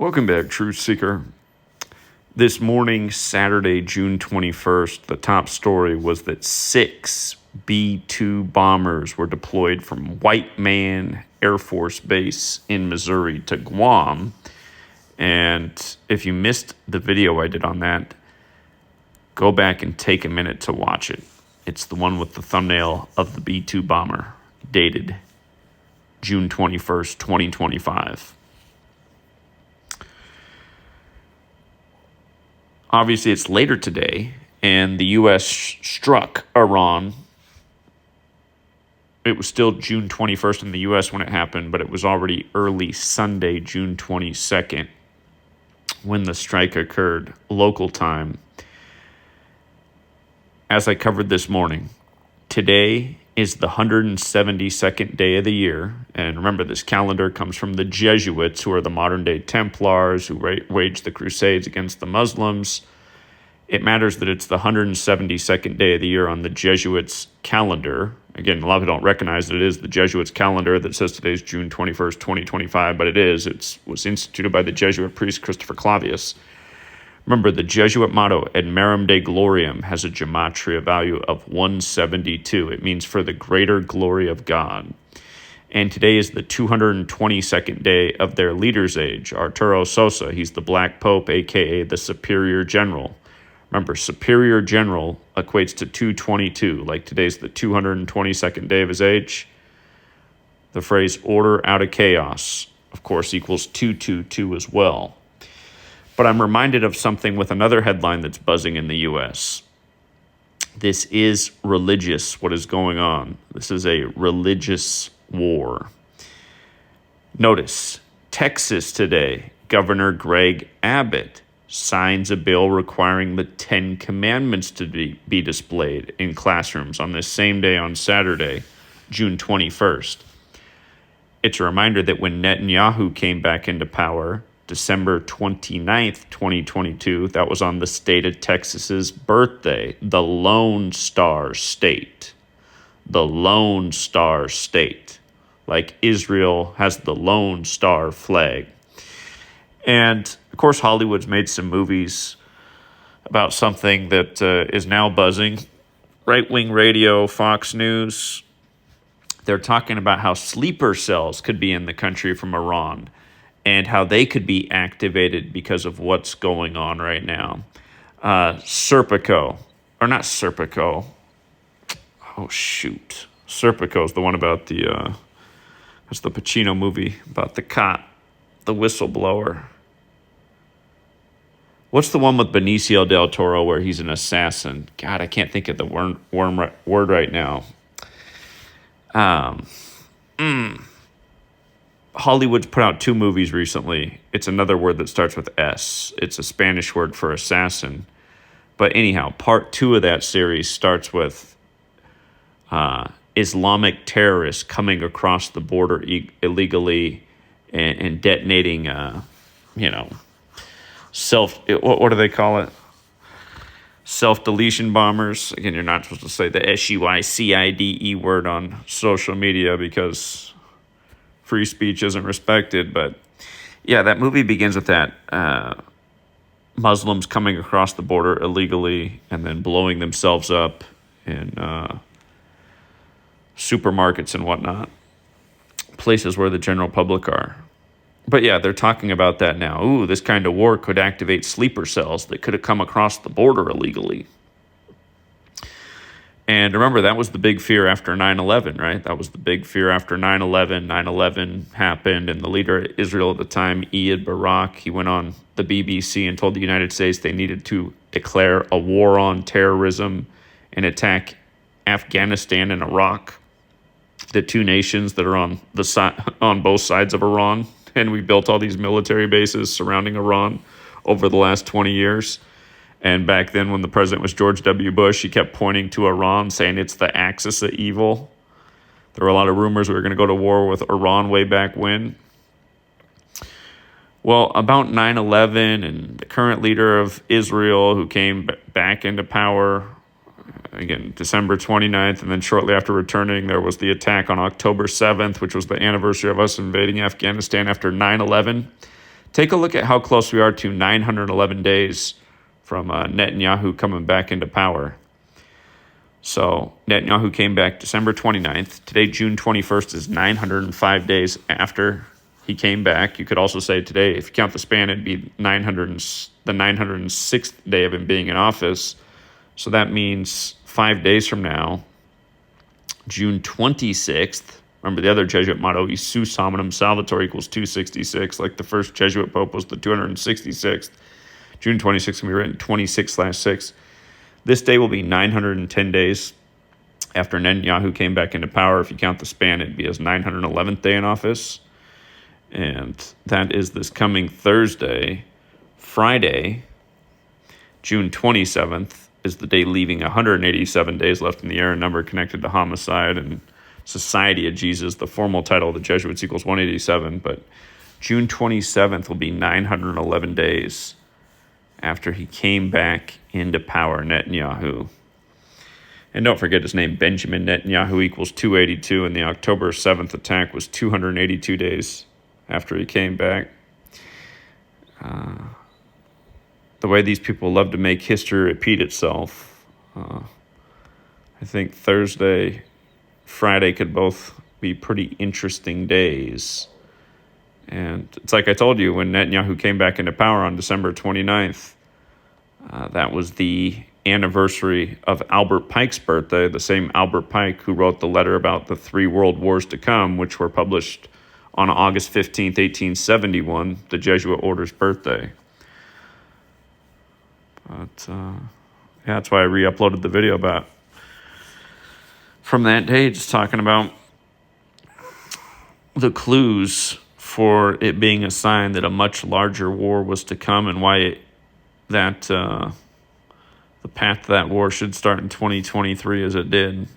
Welcome back, Truth Seeker. This morning, Saturday, June 21st, the top story was that 6 B-2 bombers were deployed from White Man Air Force Base in Missouri to Guam. And if you missed the video I did on that, go back and take a minute to watch it. It's the one with the thumbnail of the B-2 bomber, dated June 21st, 2025. Obviously, it's later today, and the U.S. struck Iran. It was still June 21st in the U.S. when it happened, but it was already early Sunday, June 22nd, when the strike occurred, local time. As I covered this morning, today is the 172nd day of the year. And remember, this calendar comes from the Jesuits, who are the modern-day Templars who waged the Crusades against the Muslims. It matters that it's the 172nd day of the year on the Jesuits' calendar. Again, a lot of people don't recognize that it is the Jesuits' calendar that says today's June 21st, 2025, but it is. It was instituted by the Jesuit priest Christopher Clavius. Remember, the Jesuit motto, Ad Merum Dei Gloriam, has a gematria value of 172. It means for the greater glory of God. And today is the 222nd day of their leader's age, Arturo Sosa. He's the Black Pope, a.k.a. the Superior General. Remember, Superior General equates to 222, like today's the 222nd day of his age. The phrase order out of chaos, of course, equals 222 as well. But I'm reminded of something with another headline that's buzzing in the U.S. This is religious, what is going on. This is a religious war. Notice, Texas today, Governor Greg Abbott signs a bill requiring the 10 Commandments to be displayed in classrooms on this same day on Saturday, June 21st. It's a reminder that when Netanyahu came back into power, December 29th, 2022, that was on the state of Texas's birthday, the Lone Star State. The Lone Star State. Like Israel has the Lone Star flag. And, of course, Hollywood's made some movies about something that is now buzzing. Right-wing radio, Fox News, they're talking about how sleeper cells could be in the country from Iran and how they could be activated because of what's going on right now. Serpico, or not Serpico. Oh, shoot. Serpico is the one about that's the Pacino movie about the cop, the whistleblower. What's the one with Benicio del Toro where he's an assassin? God, I can't think of the word right now. Hollywood's put out 2 movies recently. It's another word that starts with S. It's a Spanish word for assassin. But anyhow, part 2 of that series starts with Islamic terrorists coming across the border illegally and detonating, what do they call it? Self-deletion bombers. Again, you're not supposed to say the SUICIDE word on social media because free speech isn't respected. But yeah, that movie begins with that Muslims coming across the border illegally and then blowing themselves up in supermarkets and whatnot, places where the general public are. But yeah, they're talking about that now. Ooh, this kind of war could activate sleeper cells that could have come across the border illegally. And remember, that was the big fear after 9/11, right? That was the big fear after 9/11. 9/11 happened, and the leader of Israel at the time, Ehud Barak, he went on the BBC and told the United States they needed to declare a war on terrorism and attack Afghanistan and Iraq, the 2 nations that are on both sides of Iran. And we built all these military bases surrounding Iran over the last 20 years. And back then, when the president was George W. Bush, he kept pointing to Iran, saying it's the axis of evil. There were a lot of rumors we were going to go to war with Iran way back when. Well, about 9/11 and the current leader of Israel who came back into power, again, December 29th, and then shortly after returning, there was the attack on October 7th, which was the anniversary of us invading Afghanistan after 9/11. Take a look at how close we are to 911 days from Netanyahu coming back into power. So Netanyahu came back December 29th. Today, June 21st, is 905 days after he came back. You could also say today, if you count the span, it'd be the 906th day of him being in office. So that means 5 days from now, June 26th, remember the other Jesuit motto, Isus hominum salvator equals 266, like the first Jesuit pope was the 266th. June 26th can be written 26/6. This day will be 910 days after Netanyahu came back into power. If you count the span, it'd be his 911th day in office. And that is this coming Thursday. Friday, June 27th, is the day leaving 187 days left in the year, a number connected to homicide and Society of Jesus. The formal title of the Jesuits equals 187, but June 27th will be 911 days after he came back into power, Netanyahu. And don't forget his name, Benjamin Netanyahu equals 282, and the October 7th attack was 282 days after he came back. The way these people love to make history repeat itself, I think Thursday, Friday could both be pretty interesting days. And it's like I told you, when Netanyahu came back into power on December 29th, that was the anniversary of Albert Pike's birthday, the same Albert Pike who wrote the letter about the 3 world wars to come, which were published on August 15th, 1871, the Jesuit order's birthday. But yeah, that's why I re-uploaded the video about from that day, just talking about the clues for it being a sign that a much larger war was to come, and why the path to that war should start in 2023 as it did.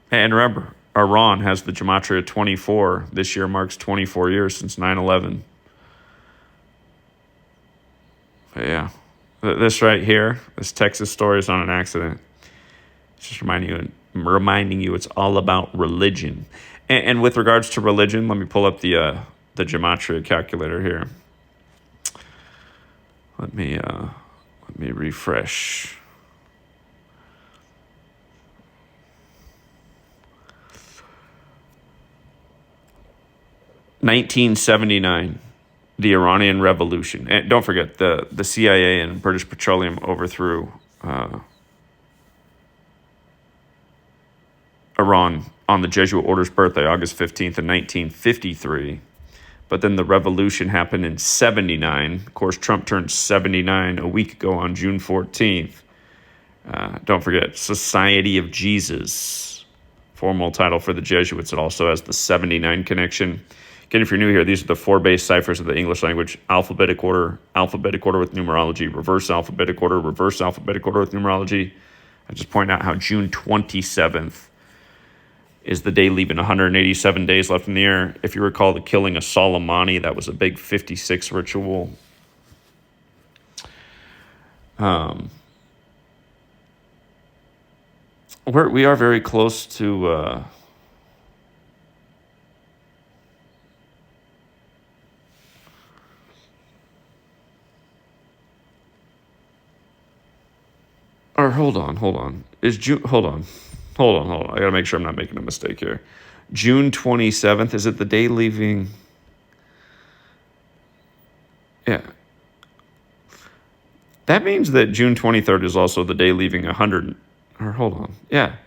And remember, Iran has the Gematria 24. This year marks 24 years since 9/11. But yeah, this right here, this Texas story is not an accident. It's just reminding you it's all about religion. And with regards to religion, let me pull up the Gematria calculator here. Let me refresh. (1979), the Iranian Revolution. And don't forget, the CIA and British Petroleum overthrew Iran on the Jesuit order's birthday, August 15th in 1953. But then the revolution happened in 79. Of course, Trump turned 79 a week ago on June 14th. Don't forget, Society of Jesus, formal title for the Jesuits. It also has the 79 connection. Again, if you're new here, these are the 4 base ciphers of the English language: alphabetic order with numerology, reverse alphabetic order with numerology. I just point out how June 27th is the day leaving 187 days left in the year. If you recall the killing of Soleimani, that was a big 56 ritual. We are very close to or hold on. Is June? Hold on. I gotta make sure I'm not making a mistake here. June 27th, is it the day leaving? Yeah. That means that June 23rd is also the day leaving 100. Or hold on. Yeah.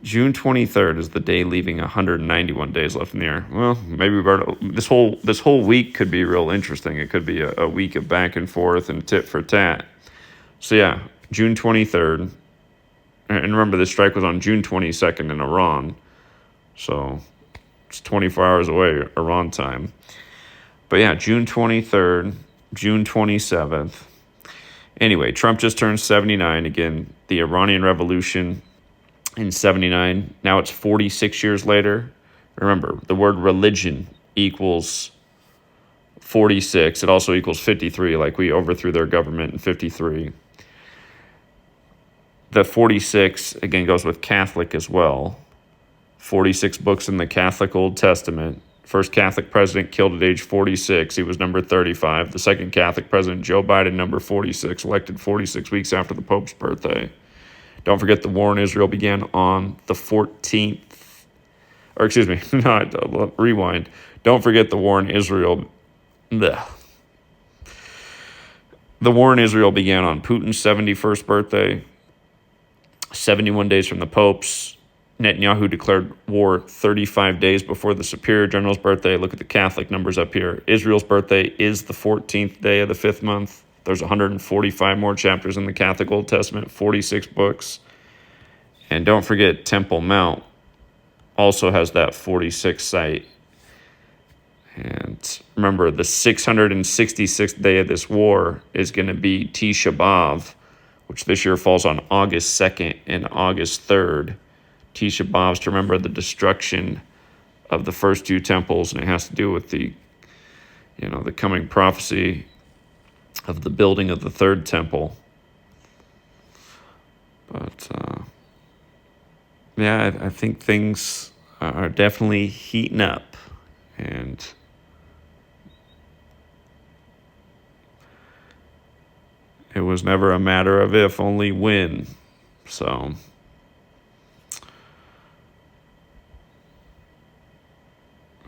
June 23rd is the day leaving 191 days left in the year. Well, maybe this whole week could be real interesting. It could be a week of back and forth and tit for tat. So yeah, June 23rd. And remember, this strike was on June 22nd in Iran. So it's 24 hours away, Iran time. But yeah, June 23rd, June 27th. Anyway, Trump just turned 79. Again, the Iranian Revolution in 79. Now it's 46 years later. Remember, the word religion equals 46. It also equals 53, like we overthrew their government in 53. The 46, again, goes with Catholic as well. 46 books in the Catholic Old Testament. First Catholic president killed at age 46. He was number 35. The second Catholic president, Joe Biden, number 46, elected 46 weeks after the Pope's birthday. Don't forget the war in Israel began on the 14th. Or excuse me, rewind. Don't forget the war in Israel. The war in Israel began on Putin's 71st birthday, 71 days from the Pope's. Netanyahu declared war 35 days before the Superior General's birthday. Look at the Catholic numbers up here. Israel's birthday is the 14th day of the 5th month. There's 145 more chapters in the Catholic Old Testament, 46 books. And don't forget Temple Mount also has that 46 site. And remember, the 666th day of this war is going to be Tisha B'Av, which this year falls on August 2nd and August 3rd. Tisha B'Av to remember the destruction of the first two temples, and it has to do with the coming prophecy of the building of the third temple. But I think things are definitely heating up, and it was never a matter of if, only when. So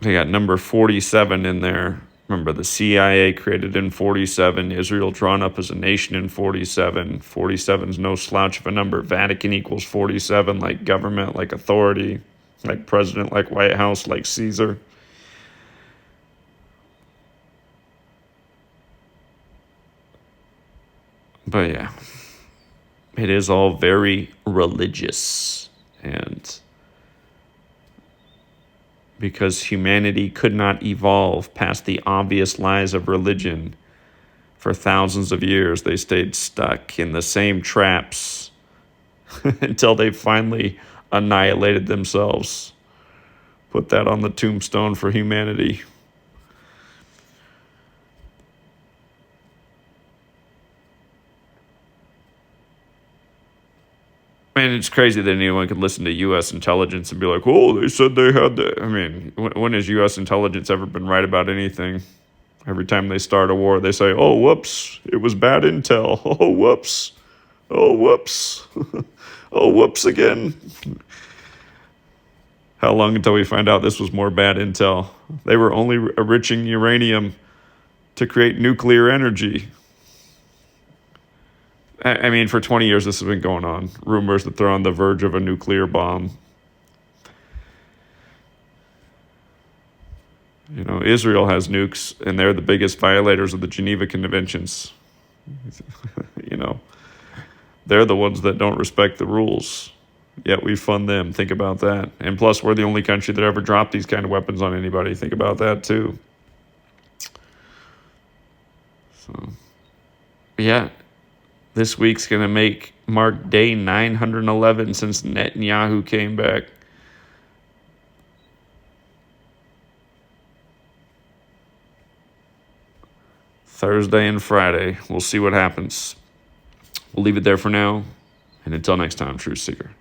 they got number 47 in there. Remember, the CIA created in 47. Israel drawn up as a nation in 47. 47 is no slouch of a number. Vatican equals 47, like government, like authority, like president, like White House, like Caesar. But yeah, it is all very religious. And because humanity could not evolve past the obvious lies of religion for thousands of years, they stayed stuck in the same traps until they finally annihilated themselves. Put that on the tombstone for humanity. Man, it's crazy that anyone could listen to U.S. intelligence and be like, oh, they said they had that. I mean, when has U.S. intelligence ever been right about anything? Every time they start a war, they say, oh, whoops, it was bad intel. Oh, whoops. Oh, whoops. Oh, whoops again. How long until we find out this was more bad intel? They were only enriching uranium to create nuclear energy. I mean, for 20 years, this has been going on. Rumors that they're on the verge of a nuclear bomb. You know, Israel has nukes, and they're the biggest violators of the Geneva Conventions. You know, they're the ones that don't respect the rules, yet we fund them. Think about that. And plus, we're the only country that ever dropped these kind of weapons on anybody. Think about that, too. So, yeah. This week's going to mark day 911 since Netanyahu came back. Thursday and Friday. We'll see what happens. We'll leave it there for now. And until next time, Truth Seeker.